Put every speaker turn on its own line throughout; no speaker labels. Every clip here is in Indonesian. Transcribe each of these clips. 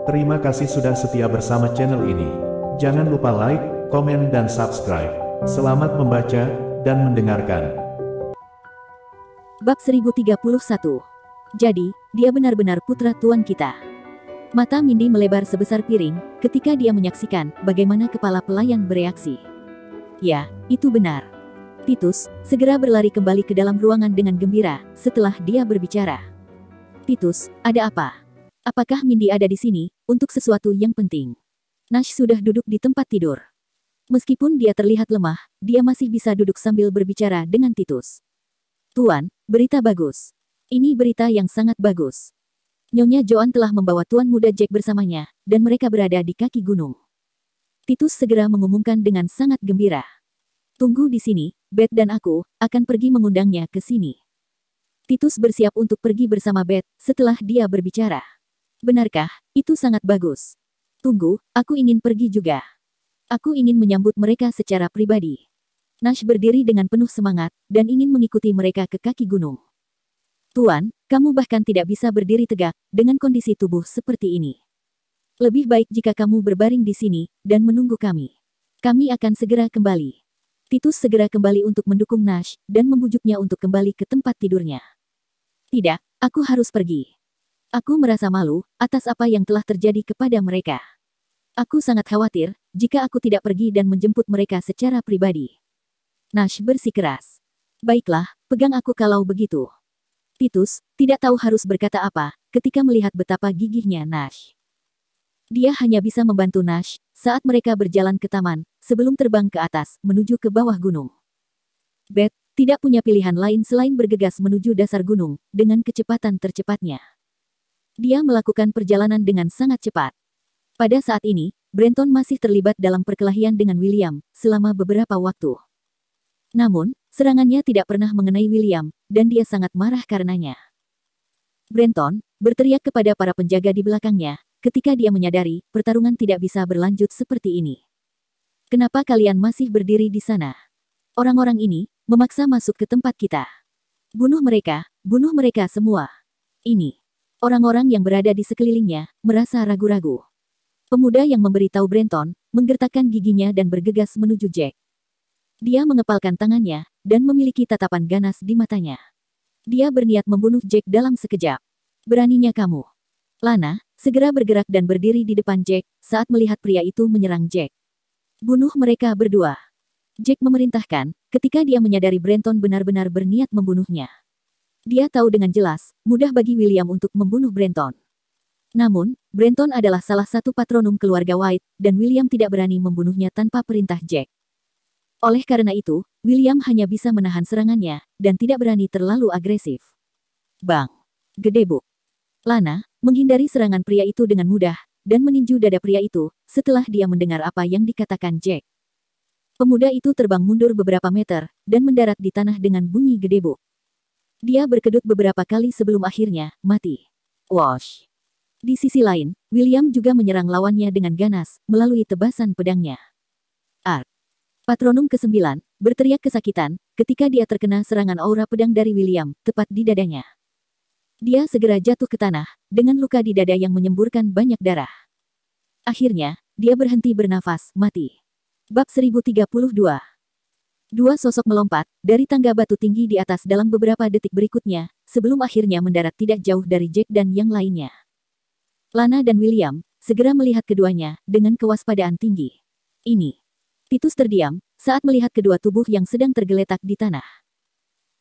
Terima kasih sudah setia bersama channel ini. Jangan lupa like, komen dan subscribe. Selamat membaca dan mendengarkan.
Bab 1031. Jadi, dia benar-benar putra tuan kita. Mata Mindy melebar sebesar piring, ketika dia menyaksikan bagaimana kepala pelayan bereaksi. Ya, itu benar. Titus segera berlari kembali ke dalam ruangan dengan gembira, setelah dia berbicara. Titus, ada apa? Apakah Mindy ada di sini, untuk sesuatu yang penting? Nash sudah duduk di tempat tidur. Meskipun dia terlihat lemah, dia masih bisa duduk sambil berbicara dengan Titus. Tuan, berita bagus. Ini berita yang sangat bagus. Nyonya Joan telah membawa Tuan Muda Jack bersamanya, dan mereka berada di kaki gunung. Titus segera mengumumkan dengan sangat gembira. Tunggu di sini, Beth dan aku akan pergi mengundangnya ke sini. Titus bersiap untuk pergi bersama Beth setelah dia berbicara. Benarkah, itu sangat bagus. Tunggu, aku ingin pergi juga. Aku ingin menyambut mereka secara pribadi. Nash berdiri dengan penuh semangat, dan ingin mengikuti mereka ke kaki gunung. Tuan, kamu bahkan tidak bisa berdiri tegak, dengan kondisi tubuh seperti ini. Lebih baik jika kamu berbaring di sini, dan menunggu kami. Kami akan segera kembali. Titus segera kembali untuk mendukung Nash, dan membujuknya untuk kembali ke tempat tidurnya. Tidak, aku harus pergi. Aku merasa malu atas apa yang telah terjadi kepada mereka. Aku sangat khawatir jika aku tidak pergi dan menjemput mereka secara pribadi. Nash bersikeras. Baiklah, pegang aku kalau begitu. Titus tidak tahu harus berkata apa ketika melihat betapa gigihnya Nash. Dia hanya bisa membantu Nash saat mereka berjalan ke taman sebelum terbang ke atas menuju ke bawah gunung. Beth tidak punya pilihan lain selain bergegas menuju dasar gunung dengan kecepatan tercepatnya. Dia melakukan perjalanan dengan sangat cepat. Pada saat ini, Brenton masih terlibat dalam perkelahian dengan William selama beberapa waktu. Namun, serangannya tidak pernah mengenai William, dan dia sangat marah karenanya. Brenton berteriak kepada para penjaga di belakangnya ketika dia menyadari pertarungan tidak bisa berlanjut seperti ini. Kenapa kalian masih berdiri di sana? Orang-orang ini memaksa masuk ke tempat kita. Bunuh mereka semua. Ini. Orang-orang yang berada di sekelilingnya merasa ragu-ragu. Pemuda yang memberitahu Brenton menggertakkan giginya dan bergegas menuju Jack. Dia mengepalkan tangannya dan memiliki tatapan ganas di matanya. Dia berniat membunuh Jack dalam sekejap. Beraninya kamu. Lana segera bergerak dan berdiri di depan Jack saat melihat pria itu menyerang Jack. Bunuh mereka berdua. Jack memerintahkan ketika dia menyadari Brenton benar-benar berniat membunuhnya. Dia tahu dengan jelas, mudah bagi William untuk membunuh Brenton. Namun, Brenton adalah salah satu patronum keluarga White, dan William tidak berani membunuhnya tanpa perintah Jack. Oleh karena itu, William hanya bisa menahan serangannya, dan tidak berani terlalu agresif. Bang! Gedebuk! Lana menghindari serangan pria itu dengan mudah, dan meninju dada pria itu, setelah dia mendengar apa yang dikatakan Jack. Pemuda itu terbang mundur beberapa meter, dan mendarat di tanah dengan bunyi gedebuk. Dia berkedut beberapa kali sebelum akhirnya mati. Wosh! Di sisi lain, William juga menyerang lawannya dengan ganas melalui tebasan pedangnya. Ark! Patronum ke-9 berteriak kesakitan ketika dia terkena serangan aura pedang dari William tepat di dadanya. Dia segera jatuh ke tanah dengan luka di dada yang menyemburkan banyak darah. Akhirnya, dia berhenti bernafas, mati. Bab 1032. Dua sosok melompat dari tangga batu tinggi di atas dalam beberapa detik berikutnya, sebelum akhirnya mendarat tidak jauh dari Jack dan yang lainnya. Lana dan William segera melihat keduanya dengan kewaspadaan tinggi. Ini. Titus terdiam saat melihat kedua tubuh yang sedang tergeletak di tanah.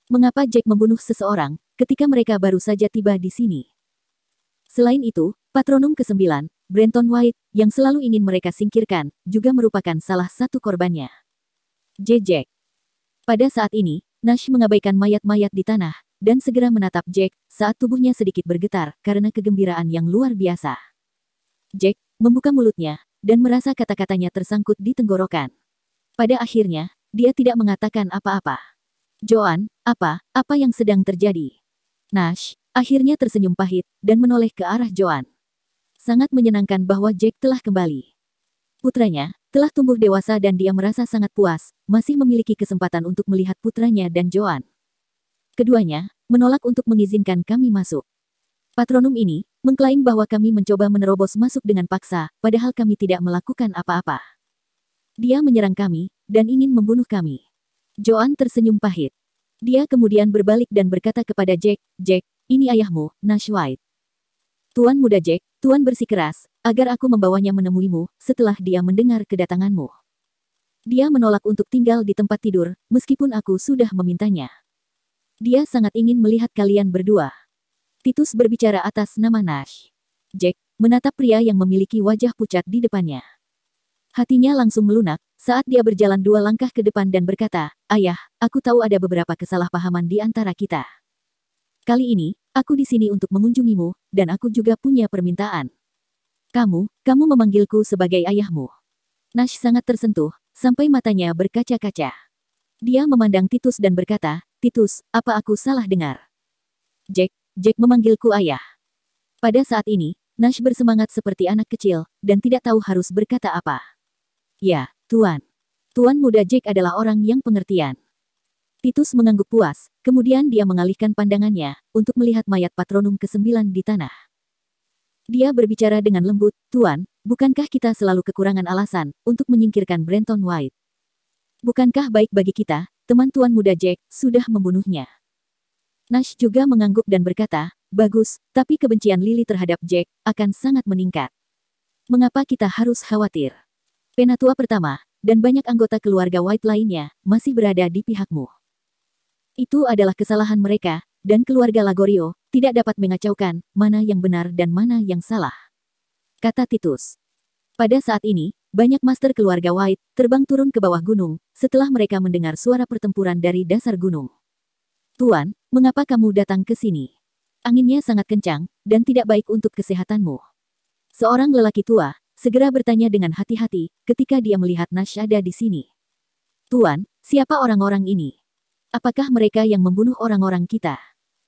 Mengapa Jack membunuh seseorang ketika mereka baru saja tiba di sini? Selain itu, patronum ke-9, Brenton White, yang selalu ingin mereka singkirkan, juga merupakan salah satu korbannya. Jack. Pada saat ini, Nash mengabaikan mayat-mayat di tanah, dan segera menatap Jack saat tubuhnya sedikit bergetar karena kegembiraan yang luar biasa. Jack membuka mulutnya, dan merasa kata-katanya tersangkut di tenggorokan. Pada akhirnya, dia tidak mengatakan apa-apa. Joan, apa yang sedang terjadi? Nash akhirnya tersenyum pahit, dan menoleh ke arah Joan. Sangat menyenangkan bahwa Jack telah kembali. Putranya telah tumbuh dewasa dan dia merasa sangat puas, masih memiliki kesempatan untuk melihat putranya dan Joan. Keduanya menolak untuk mengizinkan kami masuk. Patronum ini mengklaim bahwa kami mencoba menerobos masuk dengan paksa, padahal kami tidak melakukan apa-apa. Dia menyerang kami, dan ingin membunuh kami. Joan tersenyum pahit. Dia kemudian berbalik dan berkata kepada Jack, Jack, ini ayahmu, Nash White. Tuan Muda Jack, Tuan bersikeras, agar aku membawanya menemuimu, setelah dia mendengar kedatanganmu. Dia menolak untuk tinggal di tempat tidur, meskipun aku sudah memintanya. Dia sangat ingin melihat kalian berdua. Titus berbicara atas nama Nash. Jack menatap pria yang memiliki wajah pucat di depannya. Hatinya langsung melunak saat dia berjalan 2 langkah ke depan dan berkata, Ayah, aku tahu ada beberapa kesalahpahaman di antara kita. Kali ini, aku di sini untuk mengunjungimu, dan aku juga punya permintaan. Kamu memanggilku sebagai ayahmu. Nash sangat tersentuh, sampai matanya berkaca-kaca. Dia memandang Titus dan berkata, Titus, apa aku salah dengar? Jack memanggilku ayah. Pada saat ini, Nash bersemangat seperti anak kecil, dan tidak tahu harus berkata apa. Ya, Tuan. Tuan Muda Jack adalah orang yang pengertian. Titus mengangguk puas, kemudian dia mengalihkan pandangannya, untuk melihat mayat patronum ke-9 di tanah. Dia berbicara dengan lembut, Tuan, bukankah kita selalu kekurangan alasan, untuk menyingkirkan Brenton White? Bukankah baik bagi kita, teman Tuan Muda Jack, sudah membunuhnya? Nash juga mengangguk dan berkata, bagus, tapi kebencian Lily terhadap Jack akan sangat meningkat. Mengapa kita harus khawatir? Penatua pertama, dan banyak anggota keluarga White lainnya, masih berada di pihakmu. Itu adalah kesalahan mereka, dan keluarga Lagorio tidak dapat mengacaukan mana yang benar dan mana yang salah. Kata Titus. Pada saat ini, banyak master keluarga White terbang turun ke bawah gunung, setelah mereka mendengar suara pertempuran dari dasar gunung. Tuan, mengapa kamu datang ke sini? Anginnya sangat kencang, dan tidak baik untuk kesehatanmu. Seorang lelaki tua segera bertanya dengan hati-hati ketika dia melihat Nash ada di sini. Tuan, siapa orang-orang ini? Apakah mereka yang membunuh orang-orang kita?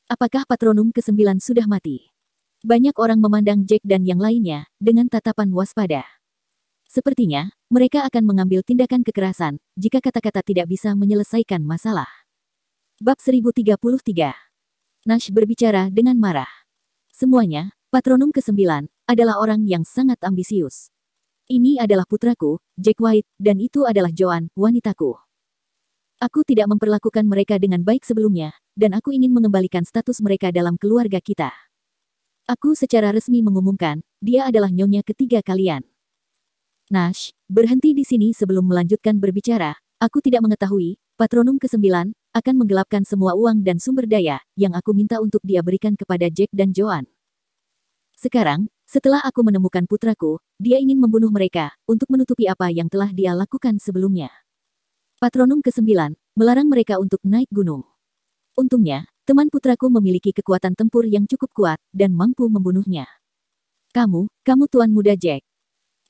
Apakah patronum ke-9 sudah mati? Banyak orang memandang Jack dan yang lainnya dengan tatapan waspada. Sepertinya, mereka akan mengambil tindakan kekerasan jika kata-kata tidak bisa menyelesaikan masalah. Bab 1033. Nash berbicara dengan marah. Semuanya, patronum ke-9, adalah orang yang sangat ambisius. Ini adalah putraku, Jack White, dan itu adalah Joan, wanitaku. Aku tidak memperlakukan mereka dengan baik sebelumnya, dan aku ingin mengembalikan status mereka dalam keluarga kita. Aku secara resmi mengumumkan, dia adalah nyonya ketiga kalian. Nash, berhenti di sini sebelum melanjutkan berbicara. Aku tidak mengetahui, patronum ke-9 akan menggelapkan semua uang dan sumber daya yang aku minta untuk dia berikan kepada Jack dan Joan. Sekarang, setelah aku menemukan putraku, dia ingin membunuh mereka untuk menutupi apa yang telah dia lakukan sebelumnya. Patronum ke-9 melarang mereka untuk naik gunung. Untungnya, teman putraku memiliki kekuatan tempur yang cukup kuat dan mampu membunuhnya. Kamu Tuan Muda Jack.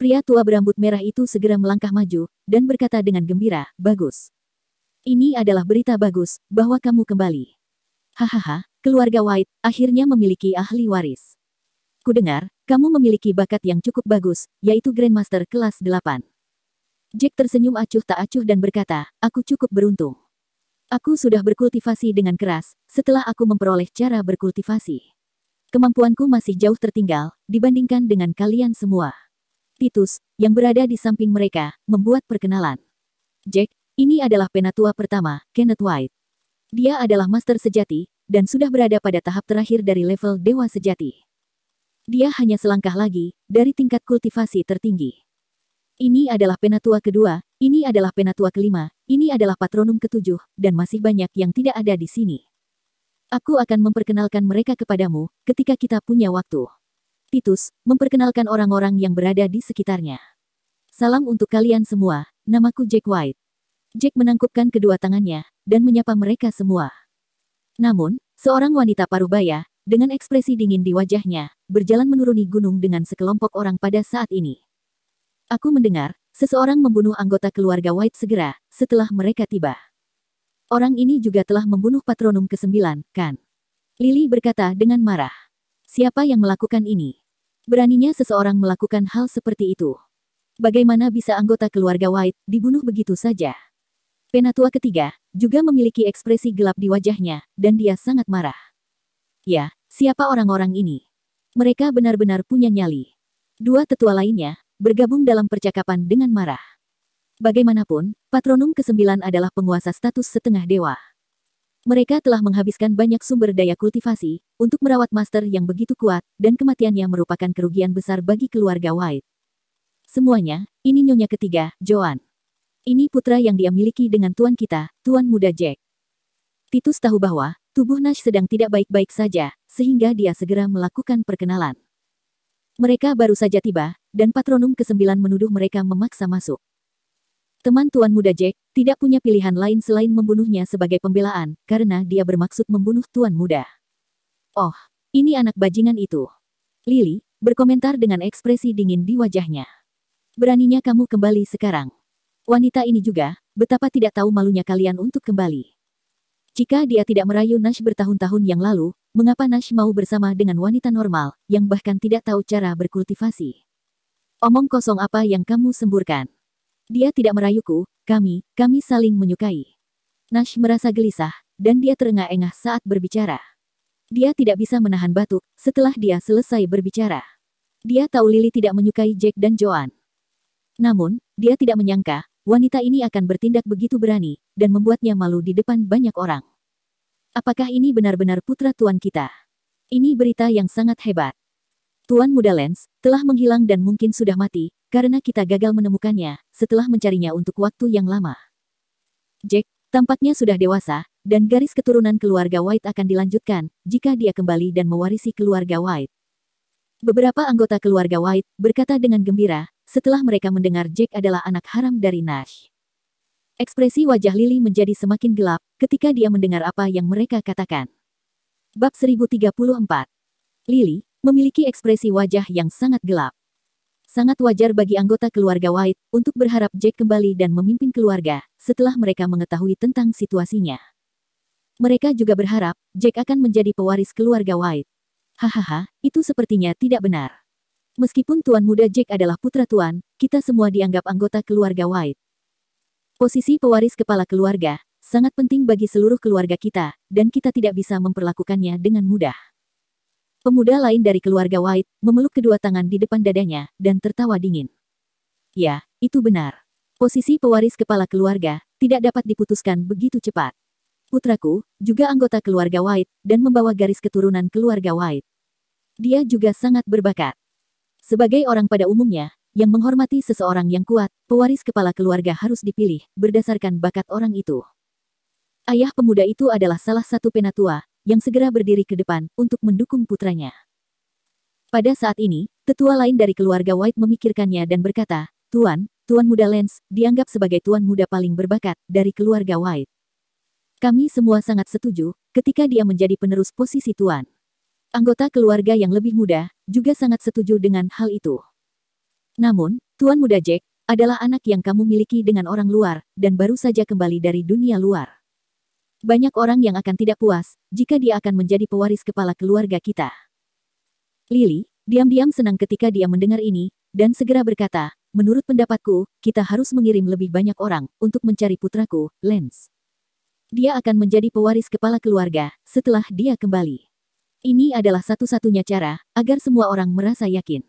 Pria tua berambut merah itu segera melangkah maju dan berkata dengan gembira, bagus. Ini adalah berita bagus, bahwa kamu kembali. Hahaha, keluarga White akhirnya memiliki ahli waris. Kudengar, kamu memiliki bakat yang cukup bagus, yaitu Grandmaster kelas 8. Jack tersenyum acuh tak acuh dan berkata, aku cukup beruntung. Aku sudah berkultivasi dengan keras, setelah aku memperoleh cara berkultivasi. Kemampuanku masih jauh tertinggal, dibandingkan dengan kalian semua. Titus, yang berada di samping mereka, membuat perkenalan. Jack, ini adalah penatua pertama, Kenneth White. Dia adalah master sejati, dan sudah berada pada tahap terakhir dari level dewa sejati. Dia hanya selangkah lagi, dari tingkat kultivasi tertinggi. Ini adalah penatua kedua, ini adalah penatua kelima, ini adalah patronum ke-7, dan masih banyak yang tidak ada di sini. Aku akan memperkenalkan mereka kepadamu, ketika kita punya waktu. Titus, memperkenalkan orang-orang yang berada di sekitarnya. Salam untuk kalian semua, namaku Jack White. Jack menangkupkan kedua tangannya, dan menyapa mereka semua. Namun, seorang wanita parubaya, dengan ekspresi dingin di wajahnya, berjalan menuruni gunung dengan sekelompok orang pada saat ini. Aku mendengar, seseorang membunuh anggota keluarga White segera, setelah mereka tiba. Orang ini juga telah membunuh patronum ke-9, kan? Lily berkata dengan marah. Siapa yang melakukan ini? Beraninya seseorang melakukan hal seperti itu. Bagaimana bisa anggota keluarga White dibunuh begitu saja? Penatua ketiga juga memiliki ekspresi gelap di wajahnya, dan dia sangat marah. Ya, siapa orang-orang ini? Mereka benar-benar punya nyali. Dua tetua lainnya bergabung dalam percakapan dengan marah. Bagaimanapun, Patronum ke-9 adalah penguasa status setengah dewa. Mereka telah menghabiskan banyak sumber daya kultivasi untuk merawat master yang begitu kuat, dan kematiannya merupakan kerugian besar bagi keluarga White. Semuanya, ini nyonya ketiga, Joan. Ini putra yang dia miliki dengan tuan kita, Tuan Muda Jack. Titus tahu bahwa tubuh Nash sedang tidak baik-baik saja, sehingga dia segera melakukan perkenalan. Mereka baru saja tiba, dan Patronum ke-9 menuduh mereka memaksa masuk. Teman Tuan Muda Jack tidak punya pilihan lain selain membunuhnya sebagai pembelaan, karena dia bermaksud membunuh Tuan Muda. Oh, ini anak bajingan itu. Lily berkomentar dengan ekspresi dingin di wajahnya. Beraninya kamu kembali sekarang. Wanita ini juga, betapa tidak tahu malunya kalian untuk kembali. Jika dia tidak merayu Nash bertahun-tahun yang lalu, mengapa Nash mau bersama dengan wanita normal, yang bahkan tidak tahu cara berkultivasi? Omong kosong apa yang kamu semburkan? Dia tidak merayuku, kami saling menyukai. Nash merasa gelisah, dan dia terengah-engah saat berbicara. Dia tidak bisa menahan batuk setelah dia selesai berbicara. Dia tahu Lily tidak menyukai Jack dan Joan. Namun, dia tidak menyangka, wanita ini akan bertindak begitu berani, dan membuatnya malu di depan banyak orang. Apakah ini benar-benar putra tuan kita? Ini berita yang sangat hebat. Tuan Muda Lance telah menghilang dan mungkin sudah mati, karena kita gagal menemukannya setelah mencarinya untuk waktu yang lama. Jack tampaknya sudah dewasa, dan garis keturunan keluarga White akan dilanjutkan jika dia kembali dan mewarisi keluarga White. Beberapa anggota keluarga White berkata dengan gembira setelah mereka mendengar Jack adalah anak haram dari Nash. Ekspresi wajah Lily menjadi semakin gelap ketika dia mendengar apa yang mereka katakan. Bab 1034. Lily memiliki ekspresi wajah yang sangat gelap. Sangat wajar bagi anggota keluarga White untuk berharap Jack kembali dan memimpin keluarga setelah mereka mengetahui tentang situasinya. Mereka juga berharap Jack akan menjadi pewaris keluarga White. Hahaha, itu sepertinya tidak benar. Meskipun Tuan Muda Jack adalah putra tuan, kita semua dianggap anggota keluarga White. Posisi pewaris kepala keluarga sangat penting bagi seluruh keluarga kita, dan kita tidak bisa memperlakukannya dengan mudah. Pemuda lain dari keluarga White memeluk kedua tangan di depan dadanya dan tertawa dingin. Ya, itu benar. Posisi pewaris kepala keluarga tidak dapat diputuskan begitu cepat. Putraku juga anggota keluarga White dan membawa garis keturunan keluarga White. Dia juga sangat berbakat. Sebagai orang pada umumnya yang menghormati seseorang yang kuat, pewaris kepala keluarga harus dipilih berdasarkan bakat orang itu. Ayah pemuda itu adalah salah satu penatua yang segera berdiri ke depan untuk mendukung putranya. Pada saat ini, tetua lain dari keluarga White memikirkannya dan berkata, Tuan Muda Lance dianggap sebagai tuan muda paling berbakat dari keluarga White. Kami semua sangat setuju ketika dia menjadi penerus posisi tuan. Anggota keluarga yang lebih muda juga sangat setuju dengan hal itu. Namun, Tuan Muda Jack adalah anak yang kamu miliki dengan orang luar dan baru saja kembali dari dunia luar. Banyak orang yang akan tidak puas jika dia akan menjadi pewaris kepala keluarga kita. Lily diam-diam senang ketika dia mendengar ini, dan segera berkata, menurut pendapatku, kita harus mengirim lebih banyak orang untuk mencari putraku, Lance. Dia akan menjadi pewaris kepala keluarga setelah dia kembali. Ini adalah satu-satunya cara agar semua orang merasa yakin.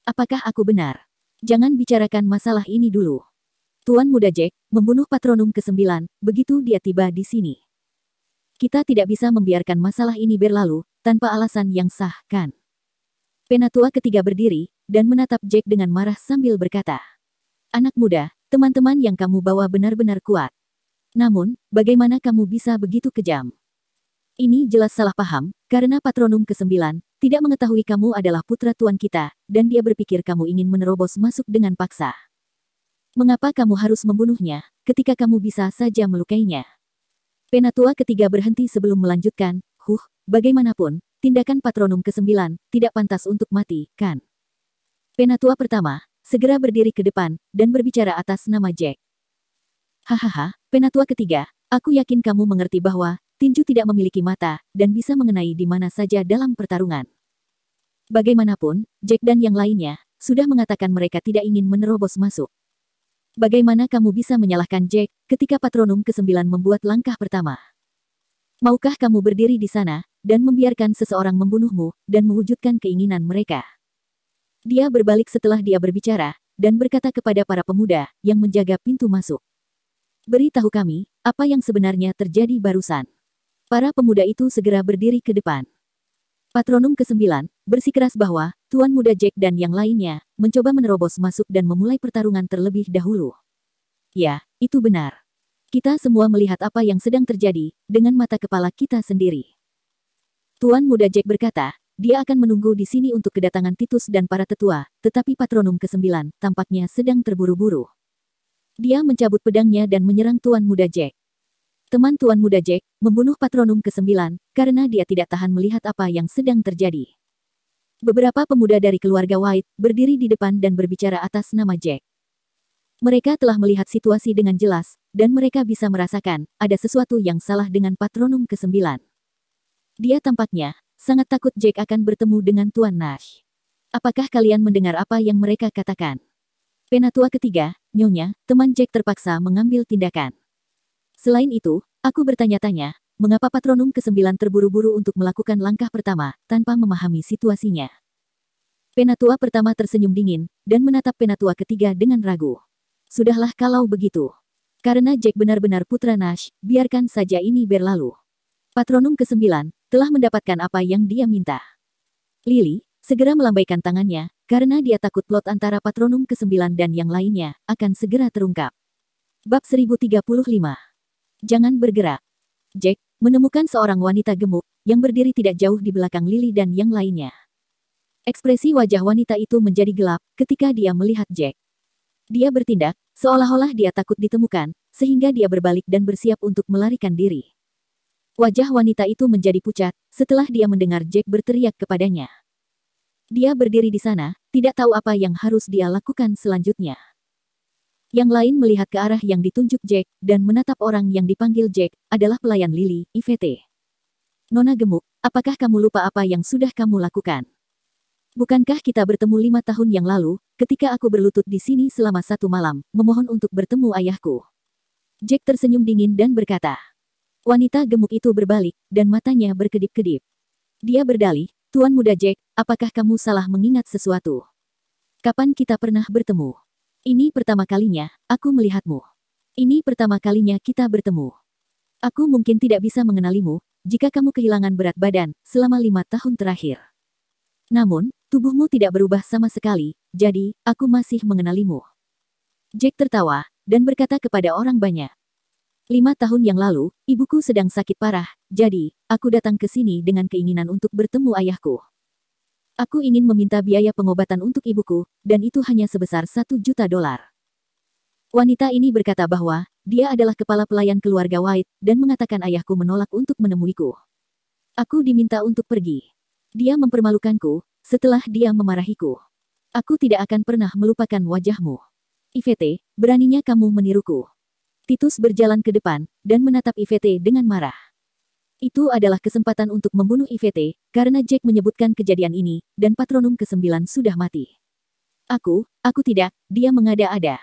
Apakah aku benar? Jangan bicarakan masalah ini dulu. Tuan Muda Jack membunuh Patronum ke-9 begitu dia tiba di sini. Kita tidak bisa membiarkan masalah ini berlalu tanpa alasan yang sah, kan? Penatua ketiga berdiri dan menatap Jack dengan marah sambil berkata, Anak muda, teman-teman yang kamu bawa benar-benar kuat. Namun, bagaimana kamu bisa begitu kejam? Ini jelas salah paham, karena Patronum ke-9 tidak mengetahui kamu adalah putra tuan kita, dan dia berpikir kamu ingin menerobos masuk dengan paksa. Mengapa kamu harus membunuhnya, ketika kamu bisa saja melukainya? Penatua ketiga berhenti sebelum melanjutkan, bagaimanapun, tindakan Patronum ke-9 tidak pantas untuk mati, kan? Penatua pertama segera berdiri ke depan dan berbicara atas nama Jack. Hahaha, Penatua ketiga, aku yakin kamu mengerti bahwa tinju tidak memiliki mata dan bisa mengenai di mana saja dalam pertarungan. Bagaimanapun, Jack dan yang lainnya sudah mengatakan mereka tidak ingin menerobos masuk. Bagaimana kamu bisa menyalahkan Jack ketika Patronum ke-9 membuat langkah pertama? Maukah kamu berdiri di sana dan membiarkan seseorang membunuhmu, dan mewujudkan keinginan mereka. Dia berbalik setelah dia berbicara, dan berkata kepada para pemuda yang menjaga pintu masuk. Beritahu kami, apa yang sebenarnya terjadi barusan. Para pemuda itu segera berdiri ke depan. Patronum ke-9, bersikeras bahwa, Tuan Muda Jack dan yang lainnya, mencoba menerobos masuk dan memulai pertarungan terlebih dahulu. Ya, itu benar. Kita semua melihat apa yang sedang terjadi, dengan mata kepala kita sendiri. Tuan Muda Jack berkata, dia akan menunggu di sini untuk kedatangan Titus dan para tetua, tetapi Patronum ke-9 tampaknya sedang terburu-buru. Dia mencabut pedangnya dan menyerang Tuan Muda Jack. Teman Tuan Muda Jack membunuh Patronum ke-9 karena dia tidak tahan melihat apa yang sedang terjadi. Beberapa pemuda dari keluarga White berdiri di depan dan berbicara atas nama Jack. Mereka telah melihat situasi dengan jelas, dan mereka bisa merasakan ada sesuatu yang salah dengan Patronum ke-9. Dia tampaknya sangat takut Jack akan bertemu dengan Tuan Nash. Apakah kalian mendengar apa yang mereka katakan? Penatua ketiga, Nyonya, teman Jack terpaksa mengambil tindakan. Selain itu, aku bertanya-tanya, mengapa Patronum ke-9 terburu-buru untuk melakukan langkah pertama, tanpa memahami situasinya. Penatua pertama tersenyum dingin, dan menatap Penatua ketiga dengan ragu. Sudahlah kalau begitu. Karena Jack benar-benar putra Nash, biarkan saja ini berlalu. Patronum ke-9 telah mendapatkan apa yang dia minta. Lily segera melambaikan tangannya, karena dia takut plot antara Patronum ke-9 dan yang lainnya akan segera terungkap. Bab 1035. Jangan bergerak. Jack menemukan seorang wanita gemuk yang berdiri tidak jauh di belakang Lily dan yang lainnya. Ekspresi wajah wanita itu menjadi gelap ketika dia melihat Jack. Dia bertindak seolah-olah dia takut ditemukan, sehingga dia berbalik dan bersiap untuk melarikan diri. Wajah wanita itu menjadi pucat setelah dia mendengar Jack berteriak kepadanya. Dia berdiri di sana, tidak tahu apa yang harus dia lakukan selanjutnya. Yang lain melihat ke arah yang ditunjuk Jack, dan menatap orang yang dipanggil Jack, adalah pelayan Lily, Yvette. Nona gemuk, apakah kamu lupa apa yang sudah kamu lakukan? Bukankah kita bertemu 5 tahun yang lalu, ketika aku berlutut di sini selama 1 malam, memohon untuk bertemu ayahku? Jack tersenyum dingin dan berkata. Wanita gemuk itu berbalik, dan matanya berkedip-kedip. Dia berdalih, Tuan Muda Jack, apakah kamu salah mengingat sesuatu? Kapan kita pernah bertemu? Ini pertama kalinya, aku melihatmu. Ini pertama kalinya kita bertemu. Aku mungkin tidak bisa mengenalimu, jika kamu kehilangan berat badan, selama 5 tahun terakhir. Namun, tubuhmu tidak berubah sama sekali, jadi, aku masih mengenalimu. Jack tertawa, dan berkata kepada orang banyak. 5 tahun yang lalu, ibuku sedang sakit parah, jadi, aku datang ke sini dengan keinginan untuk bertemu ayahku. Aku ingin meminta biaya pengobatan untuk ibuku, dan itu hanya sebesar $1 juta. Wanita ini berkata bahwa, dia adalah kepala pelayan keluarga White, dan mengatakan ayahku menolak untuk menemuiku. Aku diminta untuk pergi. Dia mempermalukanku, setelah dia memarahiku. Aku tidak akan pernah melupakan wajahmu. Yvette, beraninya kamu meniruku. Titus berjalan ke depan, dan menatap Yvette dengan marah. Itu adalah kesempatan untuk membunuh Yvette, karena Jack menyebutkan kejadian ini, dan Patronum ke-9 sudah mati. Aku tidak, dia mengada-ada.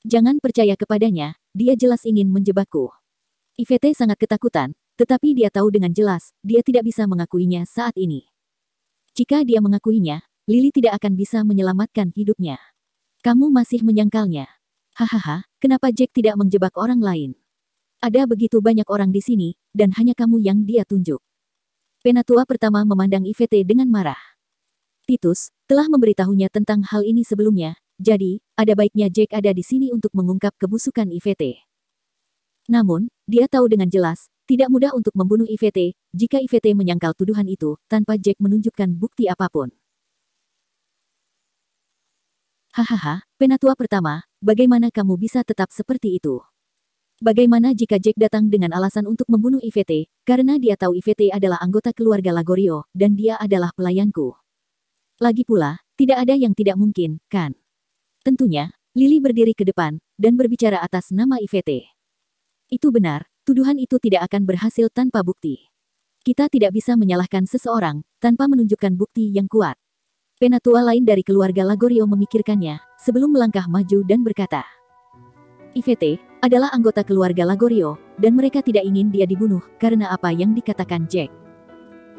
Jangan percaya kepadanya, dia jelas ingin menjebakku. Yvette sangat ketakutan, tetapi dia tahu dengan jelas, dia tidak bisa mengakuinya saat ini. Jika dia mengakuinya, Lily tidak akan bisa menyelamatkan hidupnya. Kamu masih menyangkalnya. Hahaha, kenapa Jack tidak menjebak orang lain? Ada begitu banyak orang di sini, dan hanya kamu yang dia tunjuk. Penatua pertama memandang Yvette dengan marah. Titus telah memberitahunya tentang hal ini sebelumnya, jadi, ada baiknya Jack ada di sini untuk mengungkap kebusukan Yvette. Namun, dia tahu dengan jelas, tidak mudah untuk membunuh Yvette, jika Yvette menyangkal tuduhan itu, tanpa Jack menunjukkan bukti apapun. Hahaha, penatua pertama, bagaimana kamu bisa tetap seperti itu? Bagaimana jika Jack datang dengan alasan untuk membunuh Yvette, karena dia tahu Yvette adalah anggota keluarga Lagorio, dan dia adalah pelayanku? Lagi pula, tidak ada yang tidak mungkin, kan? Tentunya, Lily berdiri ke depan, dan berbicara atas nama Yvette. Itu benar, tuduhan itu tidak akan berhasil tanpa bukti. Kita tidak bisa menyalahkan seseorang, tanpa menunjukkan bukti yang kuat. Penatua lain dari keluarga Lagorio memikirkannya, sebelum melangkah maju dan berkata. Yvette adalah anggota keluarga Lagorio, dan mereka tidak ingin dia dibunuh karena apa yang dikatakan Jack.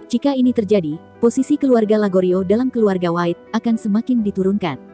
Jika ini terjadi, posisi keluarga Lagorio dalam keluarga White akan semakin diturunkan.